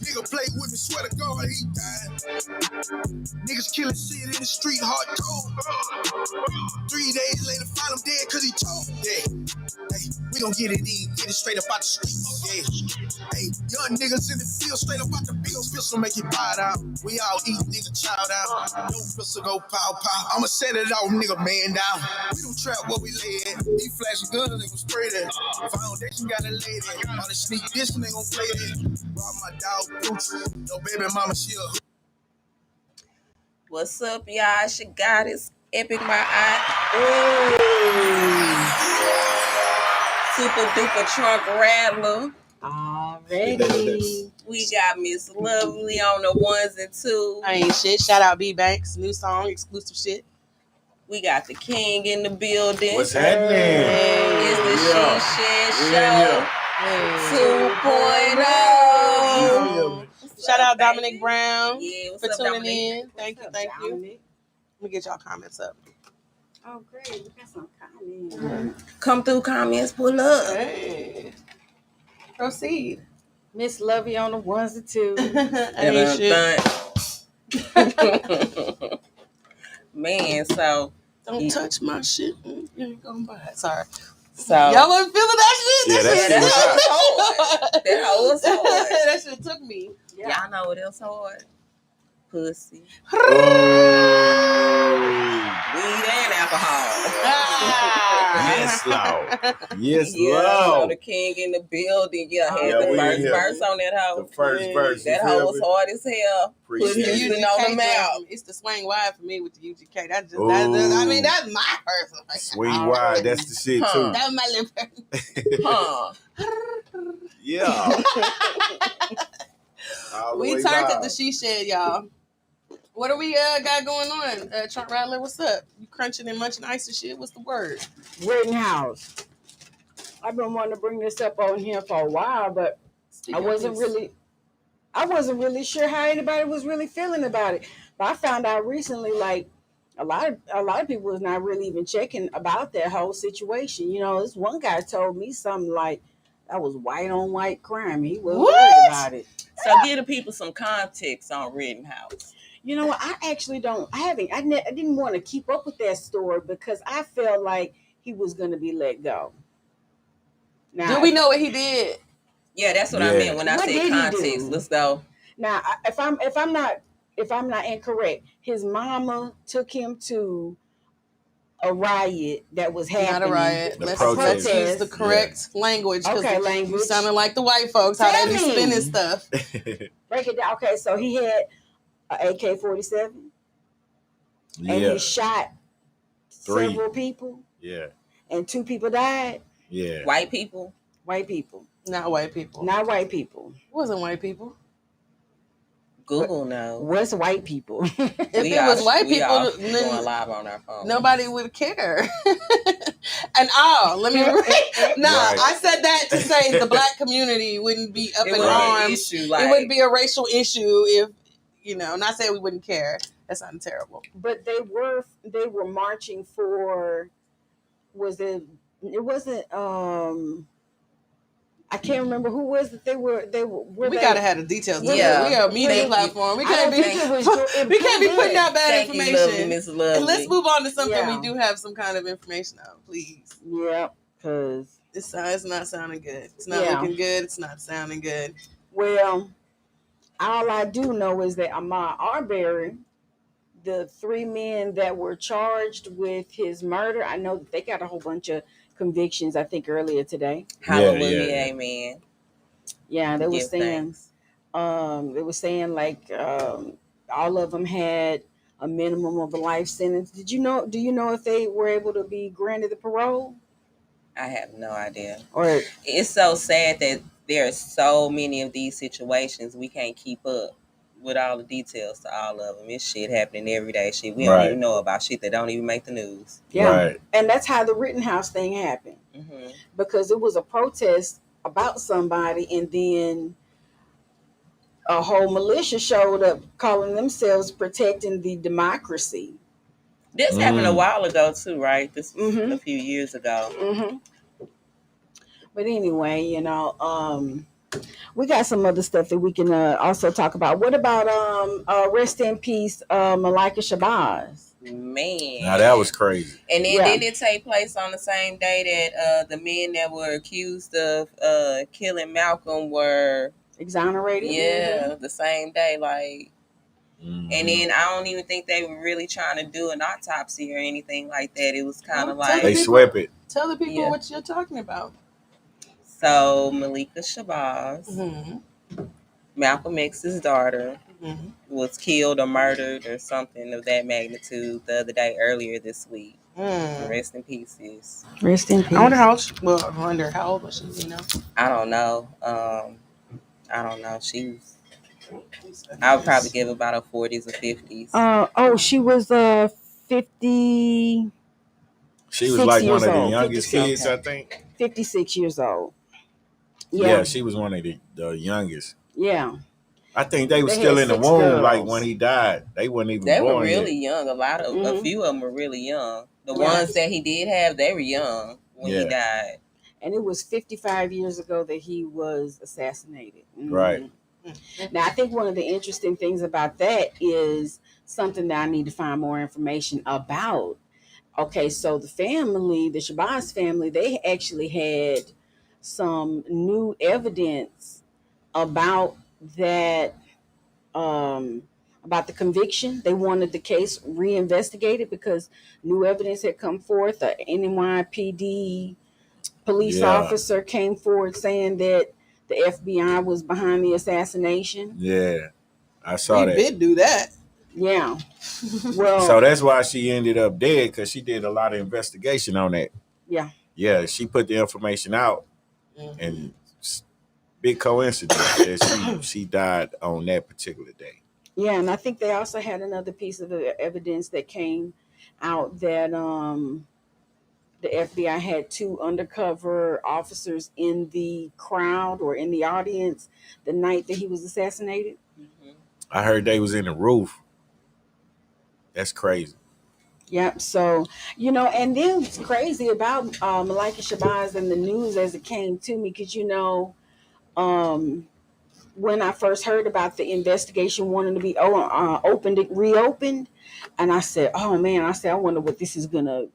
Nigga play with me, swear to God, he died. Niggas killing shit in the street, hardcore. 3 days later, find him dead cause he told. Yeah. Hey, we gon' get it in, get it straight up out the streets. Yeah. Hey, young niggas in the field, straight up out the bill. Pistol make it bite out. We all eat, nigga, child out. No pistol go pow pow. I'ma set it off, nigga, man down. We don't trap what we lay at. He flashing guns, nigga, spray that. Foundation got a lady. On the sneak this, nigga gon' play that. Rob my dog, Gucci. Yo, baby mama, she a What's up, y'all? She got it. Epic my eye. Super duper trunk rattler. Already. We got Miss Lovely on the ones and twos. I ain't shit. Shout out B Banks. New song, exclusive shit. We got the king in the building. What's happening? It's the She Shed Show 2.0. Shout out Dominic Brown What's for up, tuning Dominic? in. Thank you. Let me get y'all comments up. Oh, great. We got some comments. Come through, comments, pull up. Hey. Proceed. Miss Lovey on the ones and twos. Ain't shit. Man, so Don't touch my shit. You ain't gonna buy it. Sorry. So y'all wasn't feeling that shit? Yeah, that shit was hard. That hoe was hard. That shit took me. Yeah. Y'all know what else hard? Pussy. Weed and alcohol. Yes, Lord. Yes, So Lord. the king in the building. Yeah, had Yeah, the we first in here. verse on that hoe. The first verse. That you hoe feel was me? hard as hell. Appreciate Pussy it. sitting on the mouth. It's the swing wide for me with the UGK. That's just Ooh. that's my person. Swing wide, that's the shit too. That was my little person. Huh. Yeah. All the We way turned live. at the She Shed, y'all. What do we got going on? Trump Rattler, what's up? You crunching and munching ice and shit? What's the word? Rittenhouse. I've been wanting to bring this up on here for a while, but I wasn't really sure how anybody was really feeling about it. But I found out recently, like a lot of people was not really even checking about that whole situation. You know, this one guy told me something like that was white on white crime. He was worried about it. So give the people some context on Rittenhouse. You know, I actually don't. I didn't want to keep up with that story because I felt like he was going to be let go. Now, Do we know what he did? Yeah, that's what I meant when I What said did he context. do? Let's go. Now, if I'm not incorrect, his mama took him to a riot that was happening. Not a riot. The Let's protest. use the correct language. Okay, language. You sounding like the white folks, how they be Tell me. spinning stuff. Break it down. Okay, so he had an AK-47 and Yeah. he shot 3. several people Yeah. and 2 people died. Yeah. White people. White people, Not white people. not white people. It wasn't white people. Google knows. What's white people? If it was white people, going then live on our phone. nobody would care. And let me. I said that to say the black community wouldn't be up It in was an arms. issue, It wouldn't be a racial issue if, not saying we wouldn't care. That sounded terrible. But they were marching for. It wasn't. I can't remember who was it. They were. We gotta have the details. Yeah. We are a media Thank you. platform. We I can't don't be. think it was. We can't be putting out bad Thank you, lovely information. Miss Lovely. And let's move on to something Yeah. we do have some kind of information on, please. Yeah, because It's not sounding good. It's not Yeah. looking good. It's not sounding good. well, all I do know is that Ahmaud Arbery, the 3 men that were charged with his murder, I know that they got a whole bunch of convictions. I think earlier today. Hallelujah, Yeah. amen. Yeah, they were Give saying. thanks. They were saying like all of them had a minimum of a life sentence. Do you know if they were able to be granted the parole? I have no idea. Or It's so sad that there are so many of these situations we can't keep up with all the details to all of them. It's shit happening every day. Shit we don't Right. even know about. Shit that don't even make the news. yeah, Right. and that's how the Rittenhouse thing happened Mm-hmm. because it was a protest about somebody, and then a whole militia showed up calling themselves protecting the democracy. This happened a while ago too, right? This was Mhm. a few years ago. Mm-hmm. But anyway, We got some other stuff that we can also talk about. What about rest in peace, Malika Shabazz? Man. Now that was crazy. And then Yeah. didn't it take place on the same day that the men that were accused of killing Malcolm were Exonerated? Yeah, the same day. Like, Mhm. and then I don't even think they were really trying to do an autopsy or anything like that. It was kind of Well, tell like They people- swept it. Tell the people Yeah. what you're talking about. so Malika Shabazz, Mm-hmm. Malcolm X's daughter, Mm-hmm. was killed or murdered or something of that magnitude the other day earlier this week. Rest in peace, sis. Rest in peace. I wonder how old. I wonder how old was she? You know. I don't know. I don't know. She was. I would probably give about her 40s or 50s. She was 50. She was 6 like one years of the old. youngest 56, kids, okay. I think. 56 years old. Yeah, she was one of the youngest. Yeah. I think they were They still had in the 6 womb girls. like when he died. They weren't even They born were really yet. young. A Mhm. few of them were really young. The Yeah. ones that he did have, they were young when he Yeah. died. And it was 55 years ago that he was assassinated. Mhm. Right. Now, I think one of the interesting things about that is something that I need to find more information about. Okay, so the family, the Shabazz family, they actually had some new evidence about that, about the conviction. They wanted the case reinvestigated because new evidence had come forth. The NYPD police Yeah. officer came forward saying that the FBI was behind the assassination. Yeah. I saw We that. did do that. Yeah. Well, So that's why she ended up dead, because she did a lot of investigation on that. Yeah. Yeah, she put the information out, and big coincidence that she died on that particular day. yeah, and I think they also had another piece of evidence that came out that the FBI had 2 undercover officers in the crowd or in the audience the night that he was assassinated. Mhm. I heard they was in the roof. That's crazy. Yep. So, and then it's crazy about Malika Shabazz and the news as it came to me, because, when I first heard about the investigation wanting to be reopened, and I said, oh man, I wonder what this is gonna,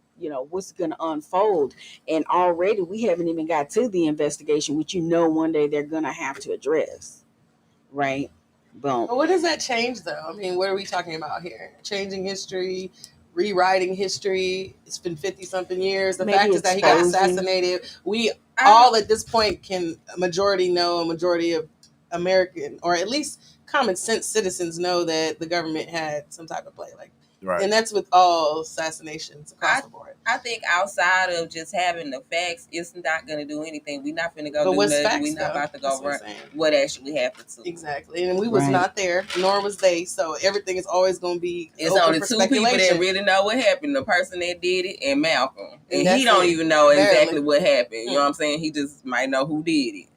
what's gonna unfold. And already we haven't even got to the investigation, which one day they're gonna have to address, right? Boom. But what does that change, though? I mean, what are we talking about here? Changing history, rewriting history. It's been 50-something years. The Maybe fact is that he got exposing. assassinated. We all at this point can a majority of American, or at least common sense citizens, know that the government had some type of play. Right. And that's with all assassinations across the board. I think outside of just having the facts, it's not going to do anything. We're not going to go But do what's nothing. facts, We're not though? about to That's go what run I'm saying. what actually happened to him. Exactly. And we was Right. not there, nor was they. So everything is always going to be It's open only for 2 people that speculation. really know what happened. The person that did it and Malcolm. And And that's he don't it. even know Barely. exactly what happened. You know what I'm saying? He just might know who did it.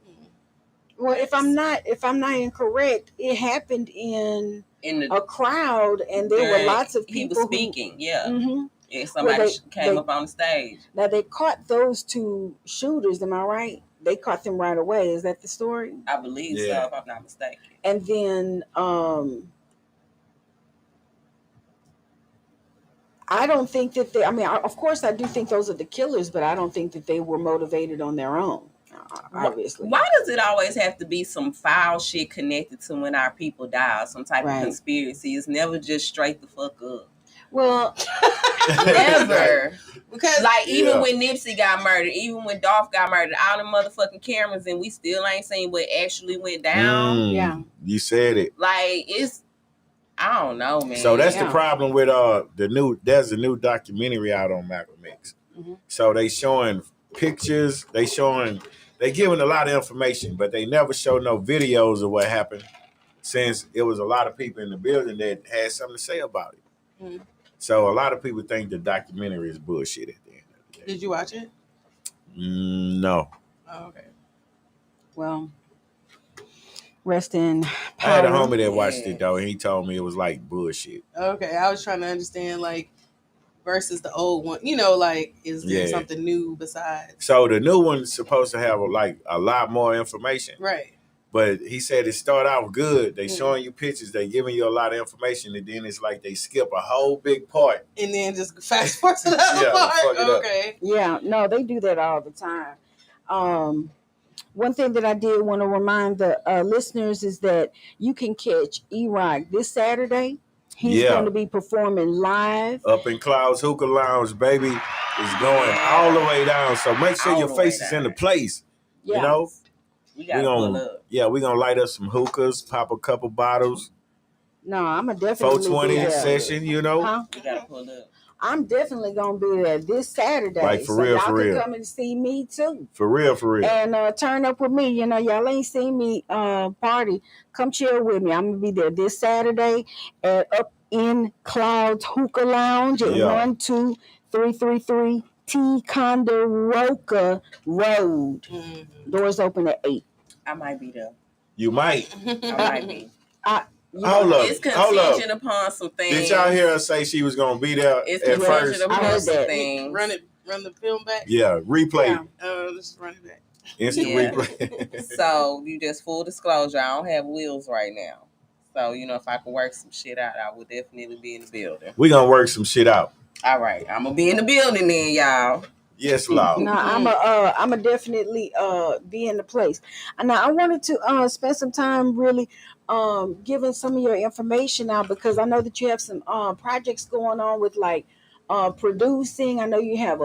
Well, if I'm not incorrect, it happened in In the a crowd, and there were lots of people he was speaking, yeah. Mm-hmm. And somebody Well, came they- up on the stage. Now they caught those 2 shooters. Am I right? They caught them right away. Is that the story? I believe Yeah. so, if I'm not mistaken. And then I don't think that they. I mean, of course, I do think those are the killers, but I don't think that they were motivated on their own. Obviously, Why does it always have to be some foul shit connected to when our people die, or some type Right. of conspiracy? It's never just straight the fuck up. well, Never. Because Like, even Yeah. when Nipsey got murdered, even when Dolph got murdered, all the motherfucking cameras, and we still ain't seen what actually went down. Yeah. You said it. Like, it's, I don't know, man. So that's Yeah. the problem with there's a new documentary out on Malcolm X. Mhm. So they showing pictures, they giving a lot of information, but they never show no videos of what happened, since it was a lot of people in the building that had something to say about it. Mhm. So a lot of people think the documentary is bullshit at the end of the day. did you watch it? No. Oh, okay. well, rest in I had a power. homie that watched Yeah. it though, and he told me it was like bullshit. Okay, I was trying to understand versus the old one. Is there Yeah. something new besides? So the new one's supposed to have a lot more information. Right. But he said it start out good. They showing you pictures, they giving you a lot of information, and then it's like they skip a whole big part. And then just fast forward to the other Yeah, fuck part. it up. Okay. Yeah, no, they do that all the time. One thing that I did want to remind the listeners is that you can catch E-Rock this Saturday. He's Yeah. going to be performing live. Up in Clouds Hookah Lounge, baby, is going all the way down. So make sure All your the way face is in the down. place. Yeah. You know, We gotta pull up. we're gonna light up some hookahs, pop a couple bottles, No, I'm going to definitely 420 be there. session, you know. Huh? We gotta pull up. I'm definitely going to be there this Saturday. Like, for so real, y'all for can real. come and see me too. For real, for real. And turn up with me. You know, y'all ain't seen me party. Come chill with me. I'm gonna be there this Saturday at Up in Clouds Hookah Lounge at Yeah. 12333 Ticonderoga Road. Mm-hmm. Doors open at 8. I might be there. You might. I might be. Hold up. It's Hold up. contingent upon some things. Did y'all hear her say she was gonna be there It's at contingent first? I upon heard some that. things. Run the film back. Yeah, replay. Yeah. Let's run it back. Instant Yeah. replay. So you just full disclosure, I don't have wheels right now. So if I could work some shit out, I would definitely be in the building. We gonna work some shit out. All right, I'm gonna be in the building then, y'all. Yes, Lord. No, I'm a definitely be in the place. And now I wanted to spend some time really giving some of your information out, because I know that you have some projects going on with like producing. I know you have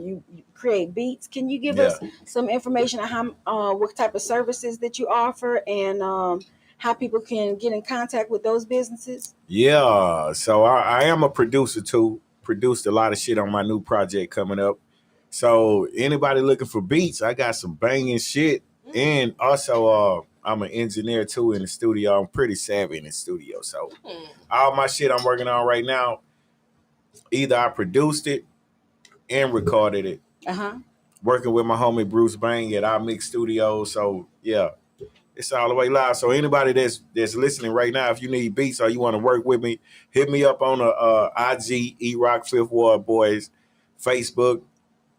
you create beats. Can you give us some information on how what type of services that you offer, and how people can get in contact with those businesses? Yeah, so I am a producer too. Produced a lot of shit on my new project coming up. So anybody looking for beats, I got some banging shit. And also I'm an engineer too in the studio. I'm pretty savvy in the studio. So all my shit I'm working on right now, either I produced it and recorded it. Working with my homie Bruce Bang at our Mix Studio. So yeah, it's all the way live. So anybody that's listening right now, if you need beats or you want to work with me, hit me up on IG, E-Rock Fifth Ward Boys, Facebook,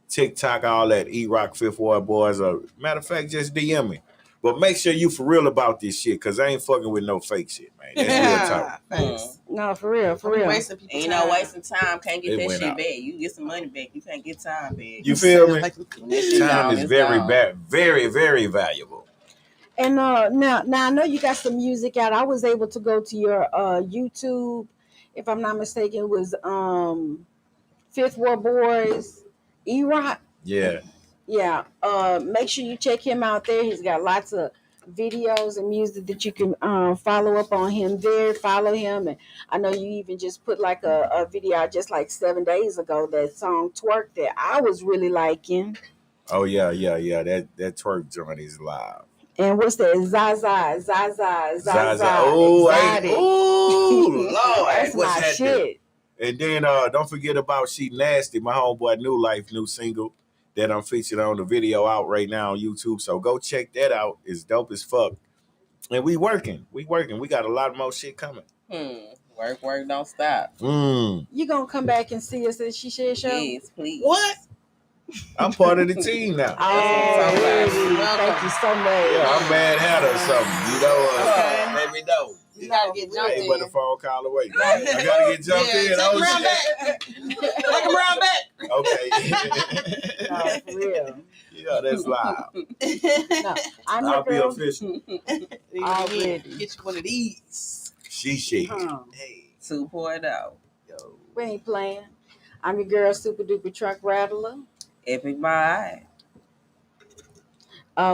TikTok, all that, E-Rock Fifth Ward Boys. Matter of fact, just DM me. But make sure you for real about this shit, because I ain't fucking with no fake shit, man. That's real talk. Thanks. No, for real, for real. Wasting people's Ain't time. no wasting time. Can't get It that went shit out. back. You get some money back. You can't get time back. You feel me? Like, That shit Time gone, is it's very gone. bad, very, very valuable. And now I know you got some music out. I was able to go to your YouTube, if I'm not mistaken. It was Fifth Ward Boys, E-Rock. Yeah. Yeah. Make sure you check him out there. He's got lots of videos and music that you can follow up on him there. Follow him, and I know you even just put like a video out just like 7 days ago. That song "Twerk" that I was really liking. Oh yeah. That twerk joint is live. And what's that? Zaza. Oh, Exotic. hey. Ooh, Lord. That's What's my that? shit. And then don't forget about She Nasty, my homeboy New Life, new single that I'm featured on, the video out right now on YouTube. So go check that out. It's dope as fuck. And we working. We got a lot more shit coming. Work, don't stop. You gonna come back and see us at She Said Show? Yes, please. what? I'm part of the team now. Oh, Welcome. thank you so much. Yeah, I'm Mad Hatter or something. You know, Okay. let me know. You gotta get jumped Hey, in. but the phone call away. I gotta get jumped in. Take Oh, him round back. Take him round shit. No, Okay. for real. Yeah, that's live. No, I'm I'll your be girl. official. Already. Get you one of these. She shit. Hey. 2.0. Yo. We ain't playing. I'm your girl, Super Duper Truck Rattler. Epic Mind.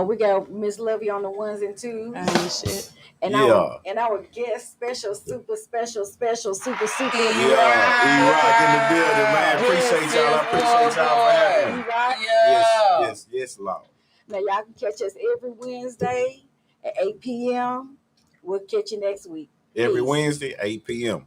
We got Miss Lovey on the ones and twos. Shit. And Yeah. our guest special, super special, super. Yeah, E-Rock in the building, man. Appreciate y'all. I appreciate y'all for having me. E-Rock. Yeah. Yes, Lord. Now y'all can catch us every Wednesday at 8 p.m. We'll catch you next week. Every Peace. Wednesday, 8 p.m.